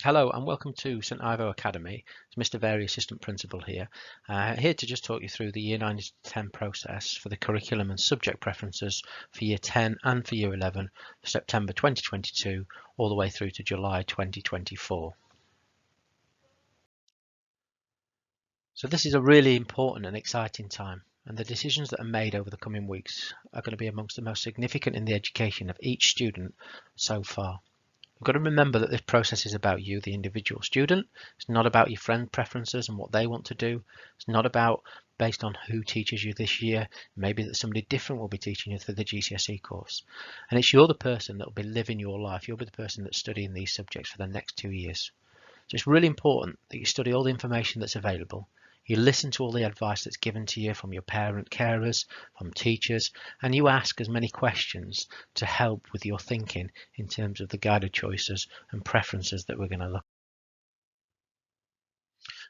Hello and welcome to St Ivo Academy. It's Mr. Very, Assistant Principal here. Here to just talk you through the Year 9 to 10 process for the curriculum and subject preferences for Year 10 and for Year 11 for September 2022 all the way through to July 2024. So this is a really important and exciting time, and the decisions that are made over the coming weeks are going to be amongst the most significant in the education of each student so far. You've got to remember that this process is about you, the individual student. It's not about your friend preferences and what they want to do. It's not about based on who teaches you this year. Maybe that somebody different will be teaching you through the GCSE course. And you're the person that will be living your life. You'll be the person that's studying these subjects for the next 2 years. So it's really important that you study all the information that's available. You listen to all the advice that's given to you from your parent carers, from teachers, and you ask as many questions to help with your thinking in terms of the guided choices and preferences that we're going to look at.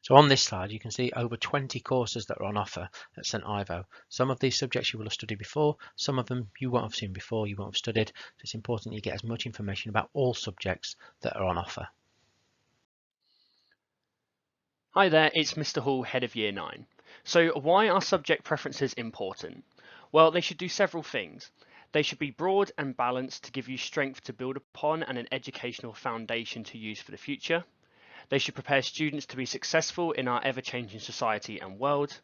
So on this slide, you can see over 20 courses that are on offer at St Ivo. Some of these subjects you will have studied before, some of them you won't have seen before, you won't have studied. So it's important you get as much information about all subjects that are on offer. Hi there, it's Mr. Hall, Head of Year 9. So why are subject preferences important? Well, they should do several things. They should be broad and balanced to give you strength to build upon and an educational foundation to use for the future. They should prepare students to be successful in our ever-changing society and world.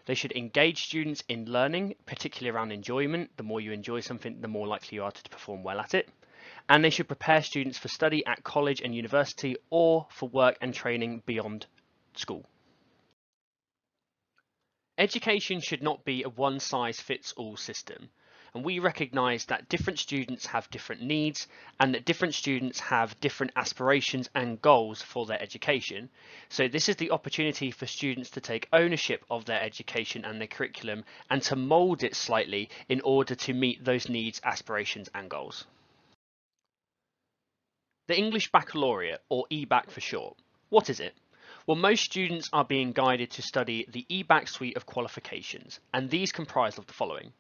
They should engage students in learning, particularly around enjoyment. The more you enjoy something, the more likely you are to perform well at it. And they should prepare students for study at college and university or for work and training beyond school. Education should not be a one-size-fits-all system, and we recognise that different students have different needs and that different students have different aspirations and goals for their education. So this is the opportunity for students to take ownership of their education and their curriculum and to mould it slightly in order to meet those needs, aspirations and goals. The English Baccalaureate, or EBAC for short. What is it? Well, most students are being guided to study the EBAC suite of qualifications, and these comprise of the following: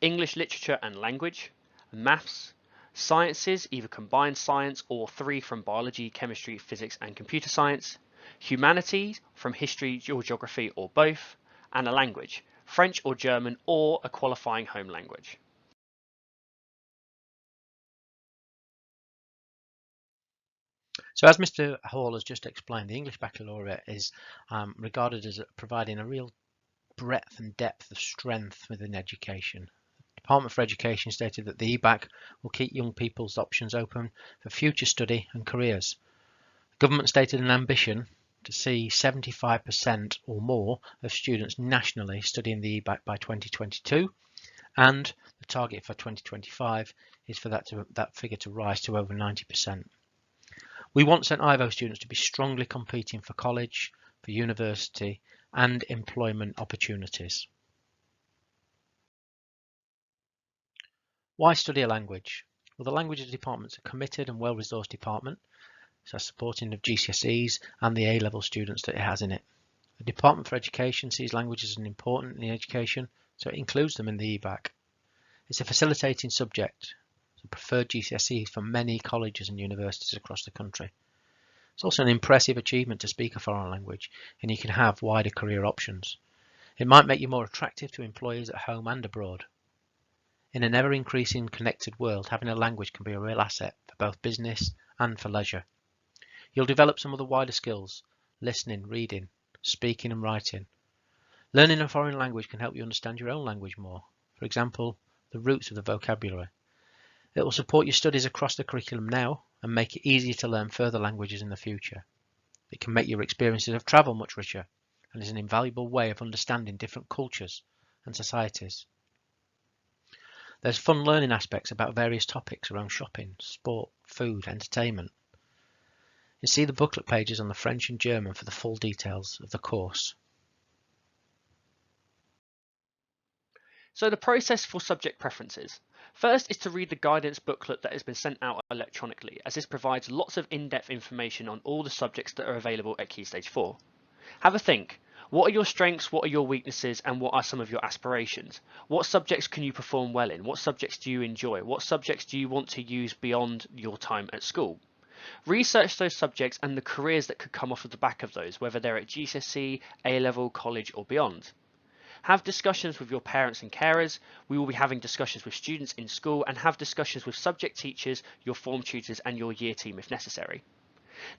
English literature and language, maths, sciences, either combined science or 3 from biology, chemistry, physics and computer science, humanities from history or geography or both, and a language, French or German or a qualifying home language. So as Mr. Hall has just explained, the English Baccalaureate is regarded as providing a real breadth and depth of strength within education. The Department for Education stated that the EBAC will keep young people's options open for future study and careers. The government stated an ambition to see 75% or more of students nationally studying the EBAC by 2022, and the target for 2025 is for that figure to rise to over 90%. We want St Ivo students to be strongly competing for college, for university and employment opportunities. Why study a language? Well, the languages department is a committed and well-resourced department, so supporting of GCSEs and the A-level students that it has in it. The Department for Education sees languages as important in education, so it includes them in the EBAC. It's a facilitating subject, so preferred GCSEs for many colleges and universities across the country. It's also an impressive achievement to speak a foreign language, and you can have wider career options. It might make you more attractive to employers at home and abroad. In an ever-increasing connected world, having a language can be a real asset for both business and for leisure. You'll develop some of the wider skills: listening, reading, speaking and writing. Learning a foreign language can help you understand your own language more. For example, the roots of the vocabulary. It will support your studies across the curriculum now and make it easier to learn further languages in the future. It can make your experiences of travel much richer and is an invaluable way of understanding different cultures and societies. There's fun learning aspects about various topics around shopping, sport, food, entertainment. You see the booklet pages on the French and German for the full details of the course. So the process for subject preferences. First is to read the guidance booklet that has been sent out electronically, as this provides lots of in-depth information on all the subjects that are available at Key Stage 4. Have a think. What are your strengths, what are your weaknesses, and what are some of your aspirations? What subjects can you perform well in? What subjects do you enjoy? What subjects do you want to use beyond your time at school? Research those subjects and the careers that could come off of the back of those, whether they're at GCSE, A-level, college or beyond. Have discussions with your parents and carers. We will be having discussions with students in school and have discussions with subject teachers, your form tutors and your year team if necessary.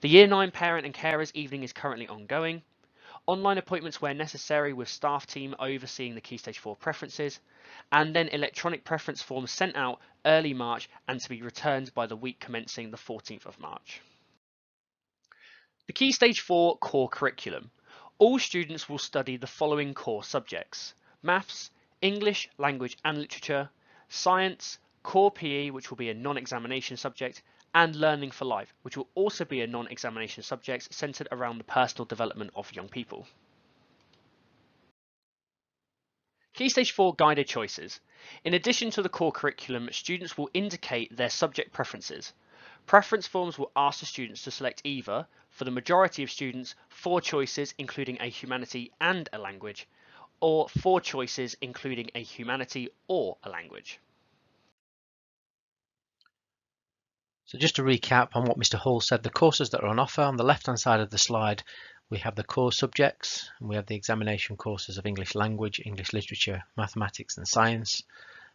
The Year 9 Parent and Carers Evening is currently ongoing. Online appointments where necessary with staff team overseeing the Key Stage 4 preferences, and then electronic preference forms sent out early March and to be returned by the week commencing the 14th of March. The Key Stage 4 core curriculum. All students will study the following core subjects: Maths, English, Language and Literature, Science, Core PE, which will be a non-examination subject, and Learning for Life, which will also be a non-examination subject centered around the personal development of young people. Key Stage 4 guided choices. In addition to the core curriculum, students will indicate their subject preferences. Preference forms will ask the students to select either, for the majority of students, 4 choices including a humanity and a language, or 4 choices including a humanity or a language. So just to recap on what Mr. Hall said, the courses that are on offer on the left hand side of the slide, we have the core subjects and we have the examination courses of English language, English literature, mathematics and science.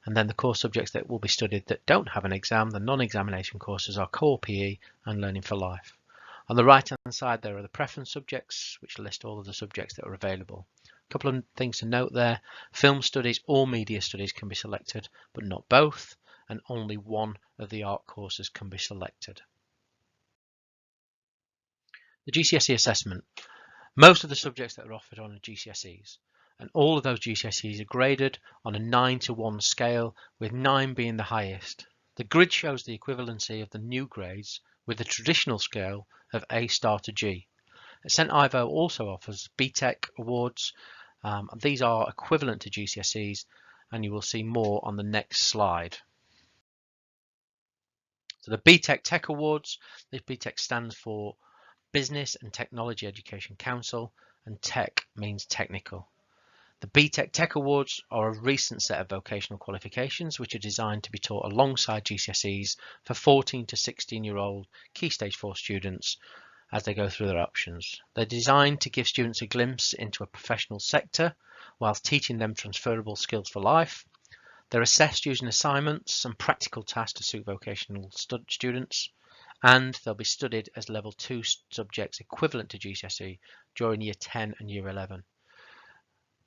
And then the core subjects that will be studied that don't have an exam, the non-examination courses, are core PE and Learning for Life. On the right hand side there are the preference subjects, which list all of the subjects that are available. A couple of things to note there: film studies or media studies can be selected, but not both, and only one of the art courses can be selected. The GCSE assessment. Most of the subjects that are offered on GCSEs, and all of those GCSEs are graded on a 9-to-1 scale, with 9 being the highest. The grid shows the equivalency of the new grades with the traditional scale of A star to G. St Ivo also offers BTEC awards. These are equivalent to GCSEs, and you will see more on the next slide. So the BTEC Tech Awards, this BTEC stands for Business and Technology Education Council, and tech means technical. The BTEC Tech Awards are a recent set of vocational qualifications which are designed to be taught alongside GCSEs for 14 to 16-year-old Key Stage 4 students as they go through their options. They're designed to give students a glimpse into a professional sector whilst teaching them transferable skills for life. They're assessed using assignments and practical tasks to suit vocational students, and they'll be studied as level 2 subjects equivalent to GCSE during year 10 and year 11.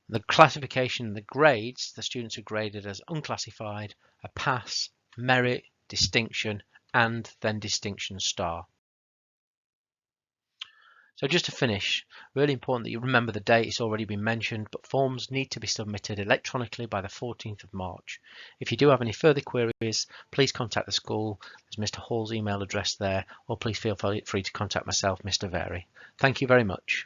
The classification, the grades, the students are graded as unclassified, a pass, merit, distinction, and then distinction star. So just to finish, really important that you remember the date. It's already been mentioned, but forms need to be submitted electronically by the 14th of March. If you do have any further queries, please contact the school. There's Mr. Hall's email address there, or please feel free to contact myself, Mr. Vary. Thank you very much.